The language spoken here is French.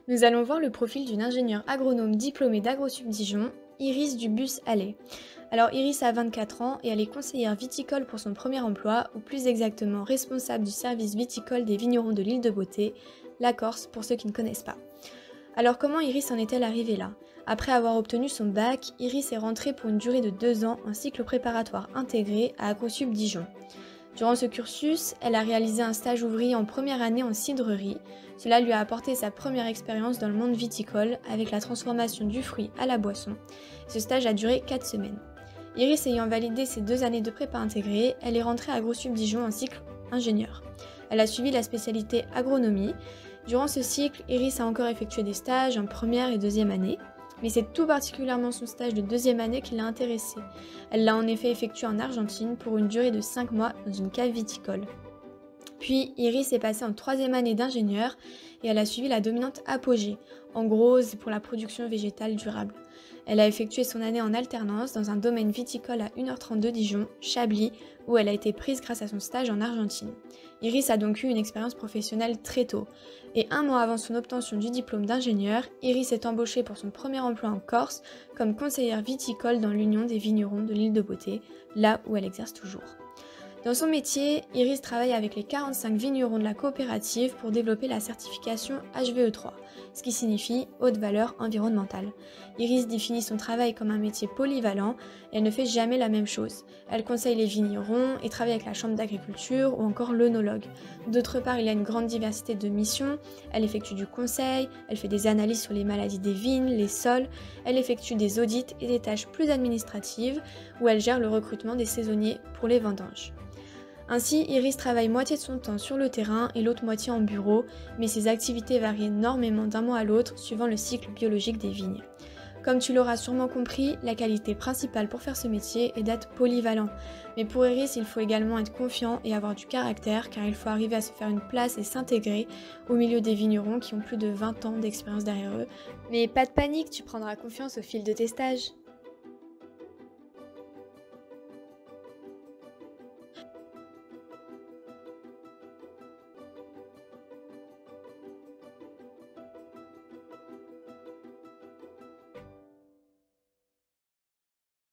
Nous allons voir le profil d'une ingénieure agronome diplômée d'AgroSup Dijon, Iris Dubus-Allais. Alors Iris a 24 ans et elle est conseillère viticole pour son premier emploi, ou plus exactement responsable du service viticole des vignerons de l'île de Beauté, la Corse pour ceux qui ne connaissent pas. Alors comment Iris en est-elle arrivée là? Après avoir obtenu son bac, Iris est rentrée pour une durée de 2 ans en cycle préparatoire intégré à AgroSup Dijon. Durant ce cursus, elle a réalisé un stage ouvrier en première année en cidrerie. Cela lui a apporté sa première expérience dans le monde viticole avec la transformation du fruit à la boisson. Ce stage a duré 4 semaines. Iris ayant validé ses 2 années de prépa intégrée, elle est rentrée à AgroSup Dijon en cycle ingénieur. Elle a suivi la spécialité agronomie. Durant ce cycle, Iris a encore effectué des stages en première et deuxième année. Mais c'est tout particulièrement son stage de deuxième année qui l'a intéressée. Elle l'a en effet effectué en Argentine pour une durée de 5 mois dans une cave viticole. Puis Iris est passée en troisième année d'ingénieur et elle a suivi la dominante Apogée. En gros, c'est pour la production végétale durable. Elle a effectué son année en alternance dans un domaine viticole à 1h30 de Dijon, Chablis, où elle a été prise grâce à son stage en Argentine. Iris a donc eu une expérience professionnelle très tôt. Et un mois avant son obtention du diplôme d'ingénieur, Iris est embauchée pour son premier emploi en Corse comme conseillère viticole dans l'Union des vignerons de l'île de Beauté, là où elle exerce toujours. Dans son métier, Iris travaille avec les 45 vignerons de la coopérative pour développer la certification HVE3, ce qui signifie haute valeur environnementale. Iris définit son travail comme un métier polyvalent et elle ne fait jamais la même chose. Elle conseille les vignerons et travaille avec la chambre d'agriculture ou encore l'œnologue. D'autre part, il y a une grande diversité de missions. Elle effectue du conseil, elle fait des analyses sur les maladies des vignes, les sols, elle effectue des audits et des tâches plus administratives où elle gère le recrutement des saisonniers pour les vendanges. Ainsi, Iris travaille moitié de son temps sur le terrain et l'autre moitié en bureau, mais ses activités varient énormément d'un mois à l'autre suivant le cycle biologique des vignes. Comme tu l'auras sûrement compris, la qualité principale pour faire ce métier est d'être polyvalent. Mais pour Iris, il faut également être confiant et avoir du caractère car il faut arriver à se faire une place et s'intégrer au milieu des vignerons qui ont plus de 20 ans d'expérience derrière eux. Mais pas de panique, tu prendras confiance au fil de tes stages.